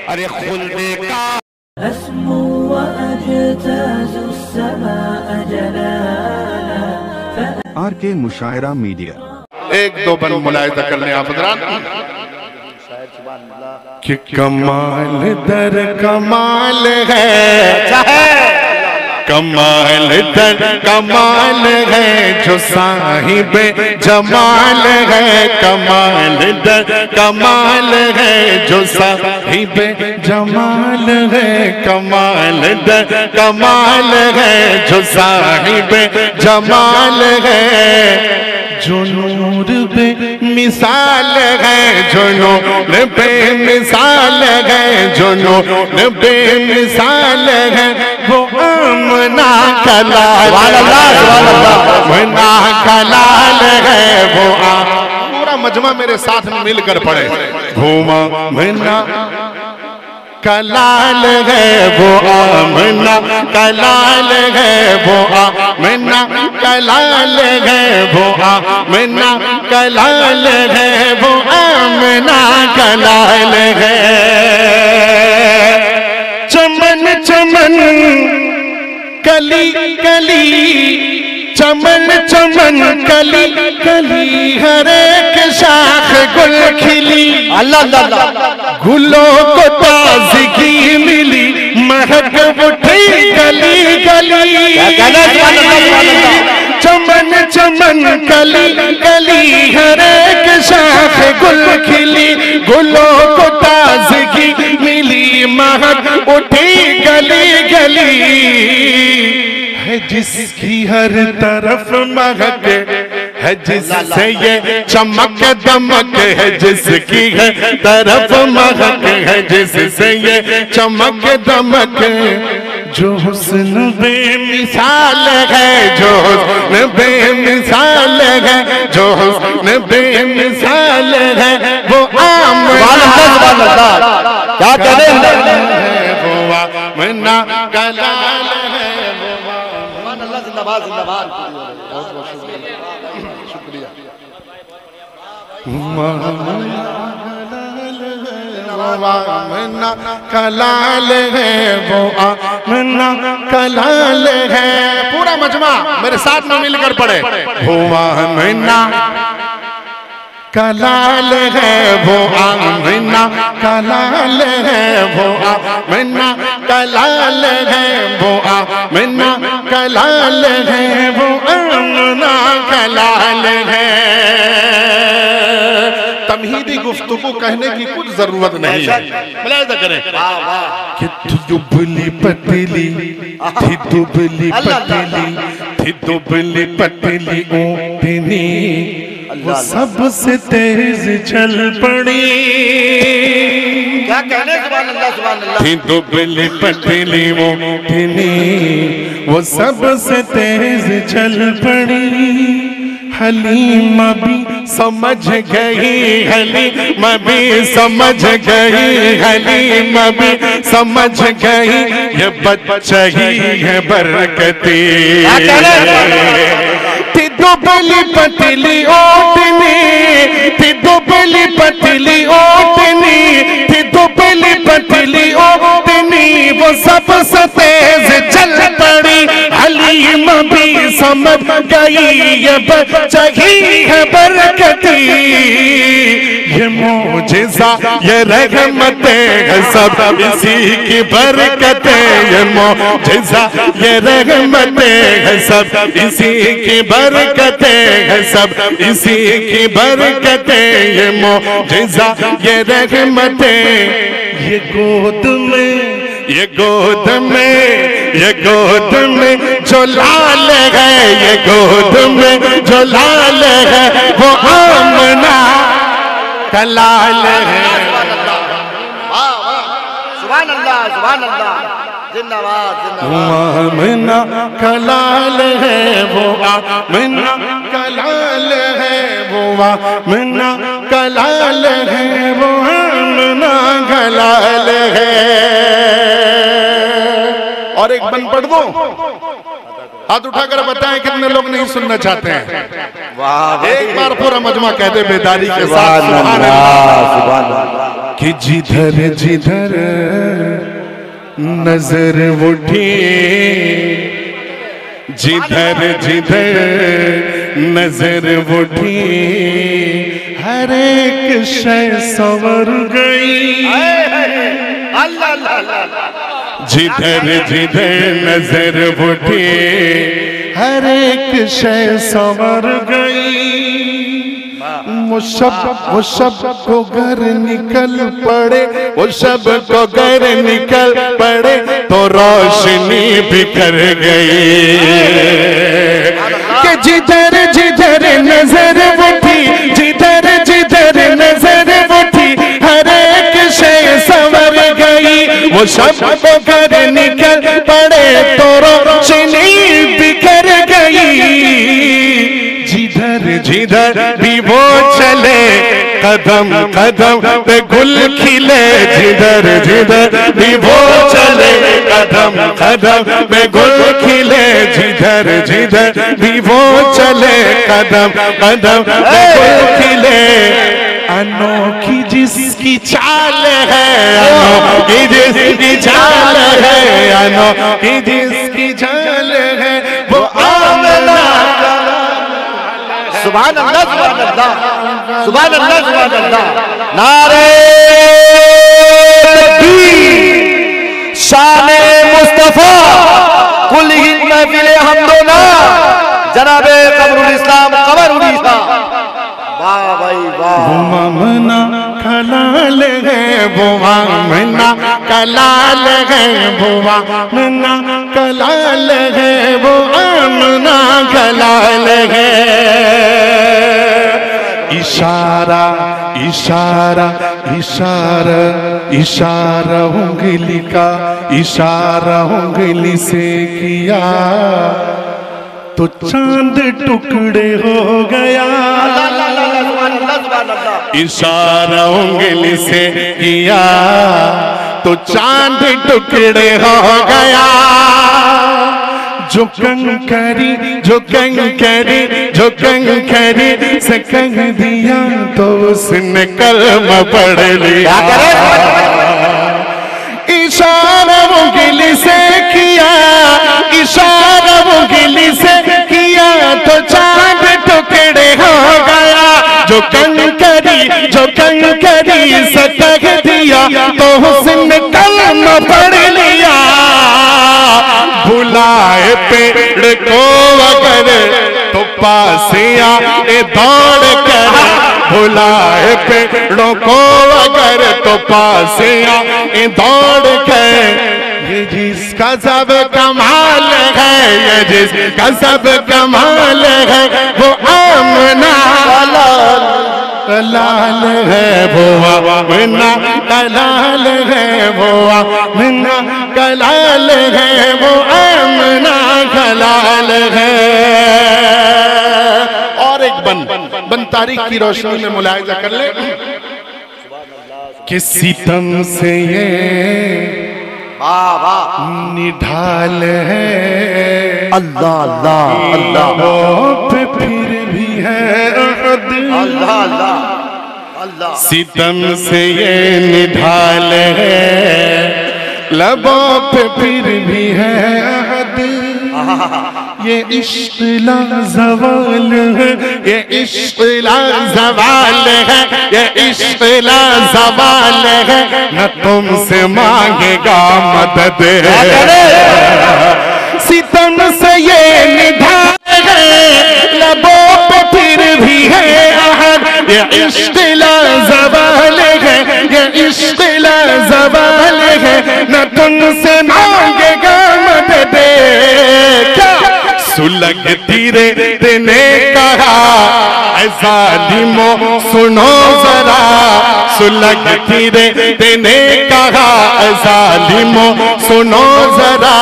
अरे खुल्दे का अस्मु व अजताज़ु अस्समाअ जलाला। R K मुशायरा media. एक दो बन मुलाहिजा कर लें आप हज़रात कि कमाल दर कमाल है, कमाल दर कमाल है जो साहिब जमाल है, कमाल दर कमाल है जो साहिब जमाल है, कमाल दर कमाल है जो साहिब जमाल है, जो नूर बे मिसाल है, जो नूर बे मिसाल है, जो नूर बे मिसाल है, वो आमना कलाल, आमना कलाल है, वो पूरा मजमा मेरे साथ में मिलकर पड़े। घूमा मना कलाल है, वो आमना कलाल है, वो आमना कलाल है, वो आमना कलाल है, वो आमना कलाल है। चमन चमन कली कली, चमन चमन कली कली, हर एक शाख गुल खिली, अल्लाह अल्लाह, गुलों को ताज़गी मिली, महक उठी गली गली, चमन चमन कली कली, हर एक शाख गुल खिली, गुलों को ताज़गी मिली, महक उठी गली गली, है जिसकी हर तरफ महक है, जिससे ये चमक दमक है, जिसकी हर तरफ महक है, जिससे ये चमक दमक, जो हुस्न बेमिसाल है, जो हुस्न बेमिसाल है, जो हुस्न बेमिसाल है, वो आमना क्या करें, वो आमना कलाल है, जिंदाबाद जिंदाबाद, बहुत बहुत शुक्रिया। आमना कलाल है, वो आमना कलाल है, पूरा मजमा मेरे साथ में मिलकर पड़े। वो आमना कलाल है, वो आमना कलाल है, वो आमना कलाल है, वो आमना कलाल है, वो आमना कलाल है। तमहीदी गुफ्तगू कहने की कुछ जरूरत नहीं है, मुलाहिजा करें कि दुबली पतली थी, दुबली पतली थी, दुबली पतली ऊँटनी, वो सबसे तेज चल पड़ी, क्या कहने, सुभान अल्लाह सुभान अल्लाह, थी दुबली पतली ऊँटनी, वो सबसे तेज चल पड़ी, हलीमा भी समझ गई, हलीमा भी समझ गई, हलीमा भी समझ गई, ये बच्चा ही है बरकती, थी दुबली पतली ओटनी, थी दुबली पतली ओटनी, थी दुबली पतली ओटनी, वो सबसे तेज चल पड़ी, हलीमा भी समझ गई, ये बच्चा ही है बरकती, ये मौजिज़ा ये रहमतें है सब इसी की बरकतें, ये मौजिज़ा ये रहमतें है सब इसी की बरकतें है सब इसी की बरकतें, ये मौजिज़ा ये रहमतें, ये गोद में, ये गोद में, ये गोद में जो लाल है, ये गोद में जो लाल है, वो आमना कलाल है। सुभान अल्लाह सुभान अल्लाह, जिंदाबाद जिंदाबाद। आमना कलाल है, वो आमना कलाल है, वो आमना कलाल है, वो आमना और एक बन पढ़ दो, हाथ उठाकर बताएं कितने लोग नहीं सुनना चाहते हैं। वाह, एक बार पूरा मजमा कह दे बेदारी के साथ सुभान अल्लाह। कि जिधर जिधर नजर उठी, जिधर जिधर नजर उठी, हर एक शय संवर गई। अल्लाह अल्लाह। जिधर जिधर नजर उठी, हर एक शय संवर गई। वो सब को घर निकल पड़े, वो सब को घर निकल पड़े, तो रोशनी बिखर गई। कि जिधर जिधर नजर उठी, जिधर जिधर नजर उठी, हर एक शय संवर गई। वो सब को घर निकल पड़े, तो रोशनी बिखर गई। जिधर जिधर भी वो चले, कदम कदम पे गुल खिले। जिधर जिधर भी वो चले, कदम कदम पे गुल खिले। जिधर जिधर भी वो चले, कदम कदम पे गुल खिले। अनोखी जिसकी चाल है, अनोखी जिसकी चाल है, अनोखी जिसकी चाल है, वो आमना। सुभान अल्लाह, सुभान अल्लाह, सुभान अल्लाह, सुभान अल्लाह। नारे तकबीर, शाने मुस्तफा, कुल हिंद महफिले हमदोना, जनाबे कमरुल इस्लाम कमरुल इस्लाम। वाह भाई वाह। वो आमना कलाल है, वो आमना कलाल है, वो आमना कलाल है, वो आमना कलाल है। इशारा इशारा इशारा इशारा उंगली का, इशारा उंगली से किया, तो चांद टुकड़े हो गया। इशारा उंगली से किया, तो चांद टुकड़े हो गया। जो कंकरी जो कंकरी जो कंकरी से कह दिया, तो उसने कलमा पढ़ लिया। इशारा उंगली से किया, इशारा उंगली से किया, तो चांद टुकड़े हो गया। जो कंकरी से कह दिया, तो उसने कलमा पढ़ लिया। बुलाए पेड़ को अगर, तो पास आए दौड़ कर। बुलाए पेड़ों को अगर, तो पास आए दौड़ कर। ये जिसका सब कमाल है, ये जिसका सब कमाल है, वो आमना कलाल है, वो आमना कलाल है, वो आमना कलाल है, वो आमना कलाल है। और एक बन तारीख की रोशनी में मुलाहिजा कर ले कि सितम से ये निढाल है। अल्लाह अल्लाह अल्लाह। पे फिर भी है अल्लाह अल्लाह अल्लाह। सितम से ये निढाल है, लबों पे फिर भी है अहद। ये इश्क ला ज़वाल है, ये इश्क ला ज़वाल है, ये इश्क ला ज़वाल है, न तुमसे मांगेगा मदद। सितम से ये निढाल है, लबों पे फिर भी है अहद। ये इश्क ला ज़वाल है, ये इश्क ला ज़वाल है, न तुमसे मांगेगा मदद। क्या सुलग तीरे तेने कहा, ज़ालिमों सुनो जरा। सुलग तीरे तेने कहा, ज़ालिमों सुनो जरा,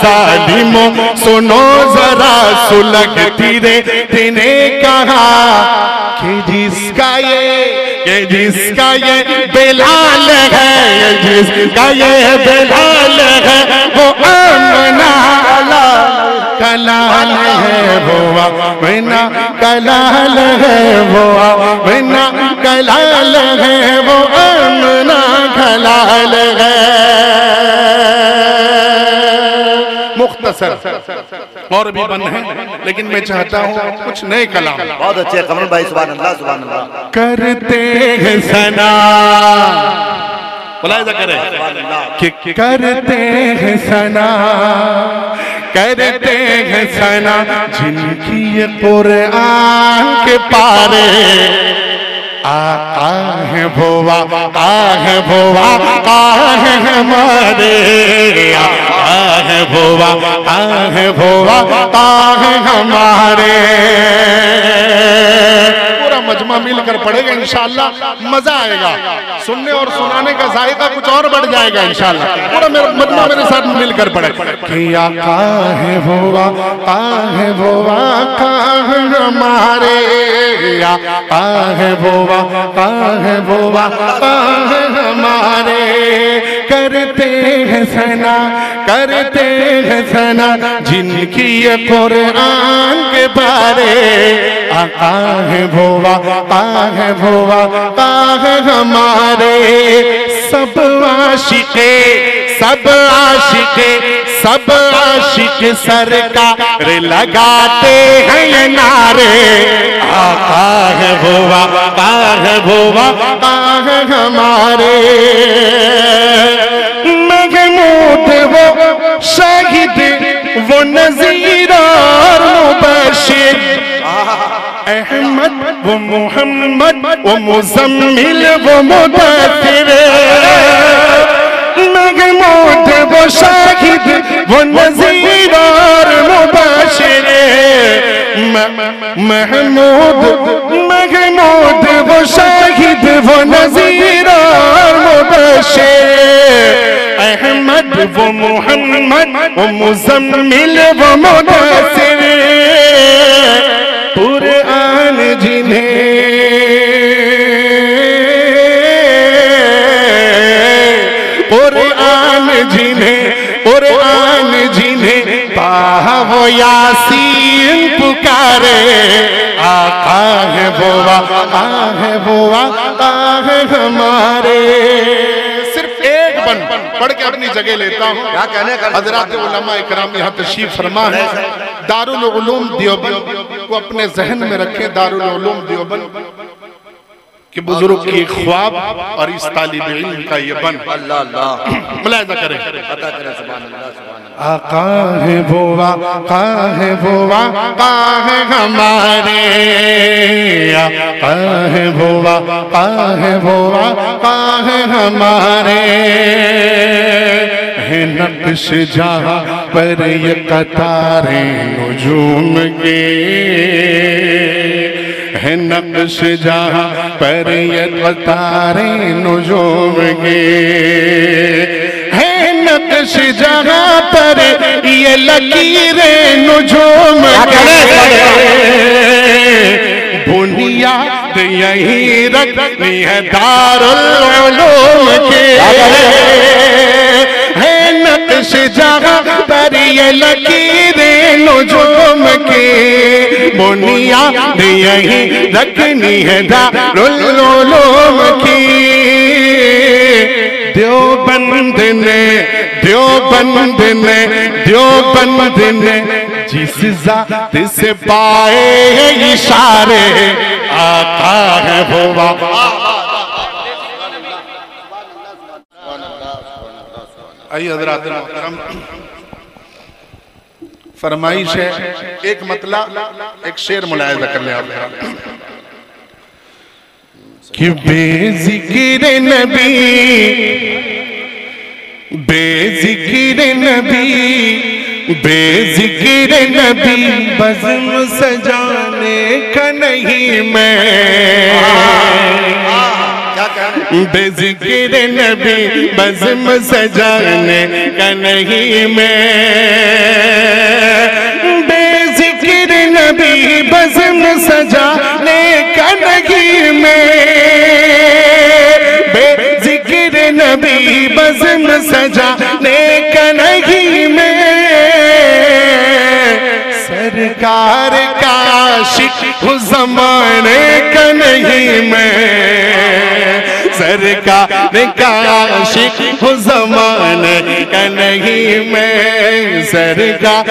ज़ालिमों सुनो जरा। सुलग तीरे तेने कहा कि जिसका ये बिलाल है, जिसका ये बिलाल है, वो आमना कलाल है वो आमिना कलाल है वो आमिना कलाल है वो आमिना कलाल है। मुख्तसर और भी बन है, लेकिन मैं चाहता हूँ कुछ नए कलाम। बहुत अच्छे कमल भाई, सुभान अल्लाह सुभान अल्लाह। करते हैं सना, बुलाया करे कि करते हैं सना, करते हैं सना जिनकी ये कुरान के पारे आका है वो आका है वो आका है हमारे, आका है वो आका है वो आका है हमारे। पूरा मजमा मिलकर पढ़ेगा इंशाअल्लाह, मजा आएगा सुनने और सुनाने का जायका कुछ और बढ़ जाएगा इंशाअल्लाह। पूरा मेरा मजमा मेरे साथ मिलकर पढ़े कि आका है वो आका है वो आका है हमारे, आका है वो आका है वो आका है हमारे। करते हैं सना, करते हैं सना जिनकी ये कुरान के बारे, आका है वो आका है वो आका है हमारे। सब आशिके सब आशिके सब आशिक सरकार लगाते हैं ये नारे, आका है वो आका है वो आका है हमारे। महमूद वो शाहिद वो नज़ीर और मुबशिर, अहमद वो मोहम्मद वो मुज़म्मिल वो मुदस्सिर। महमूद वो शाहिद वो नज़ीर और मुबशिर, महमूद महमूद वो शाहिद वो नज़ीर और मुबशिर, अहमद वो मोहम्मद वो मुज़म्मिल वो मुदस्सिर। कुरान जिन्हें कुरान जिन्हें कुरान जिन्हें पाहा वो यासीन पुकारे, आका है वो आका है वो आका है हमारे। सिर्फ एक बन पढ़ के अपनी जगह लेता हूँ। क्या कहने का हज़रात उलमा इकराम यहाँ तशरीफ फरमा है। दारुल उलूम देवबंद को अपने जहन में रखें। दारुल उलूम देवबंद कि बुजुर्ग की ख्वाब और इस तालिब इल्म का ये बन। अल्लाह अल्लाह मुलाहिजा करें, अता करें सुभान अल्लाह सुभान अल्लाह। आका है वो आका है वो आका है हमारे, आका है वो आका है वो आका है हमारे। है नक्श जहाँ पर ये कतारे नुजूम के, है नक्श जहाँ पर ये कतारे नुजूम के, है नक्श जहाँ पर ये लकीरें नुजूम के। बुनियाद यही रखनी है दारुल उलूम के, है नक्श जहाँ पर ये लकीरें नुजूम के। बुनियाद यही रखनी है दारुल उलूम की। देवबंद ने देवबंद ने देवबंद ने जिस जात से पाए इशारे, आका है वो आइए हज़रात मोहतरम, फरमाइश है एक मतलब एक शेर मुलाहिज़ा कर ले आप कि बेज़िक्र नबी बेज़िक्र नबी बेज़िक्र नबी बज़्म सजाने का नहीं मैं, बेज़िक्र नबी बज़्म सजाने का नहीं मैं, बेज़िक्र नबी बज़्म सजाने का नहीं मैं, बेज़िक्र नबी बज़्म सजाने का नहीं मैं। हूँ ज़माने का नहीं मैं, सरकार का आशिक हूँ ज़माने का नहीं मैं, सरकार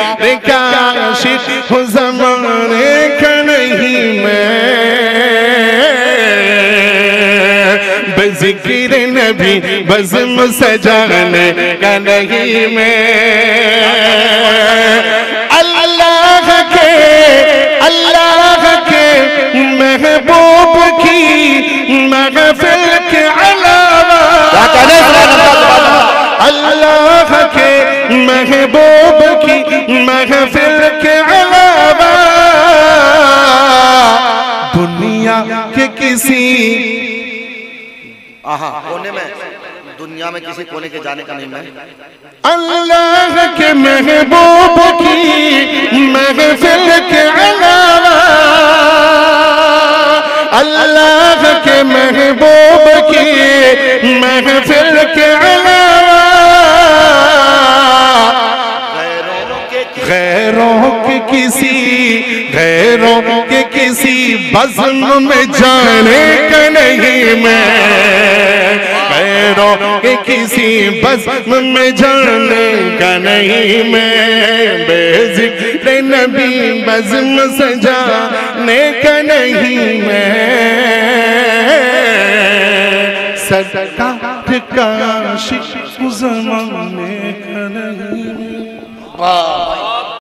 का आशिक हूँ ज़माने का नहीं मैं, बेज़िक्र नबी बज़्म सजाने का नहीं मैं, अल्लाह के महबूब की महफिल के अलावा, अल्लाह के महबूब की महफिल के अलावा दुनिया के किसी कोने में, दुनिया में किसी कोने के जाने का नहीं मैं, अल्लाह के महबूब की महफिल के अलावा, अल्लाह के महबूब की महफिल के अलावा गैरों के किसी बज़्म में जाने का नहीं मैं, गैरों के किसी बज़्म में जाने का नहीं मैं, बेज़िक्र नबी बज़्म सजाने का नहीं मैं, सरकार का आशिक ज़माने का नहीं मैं।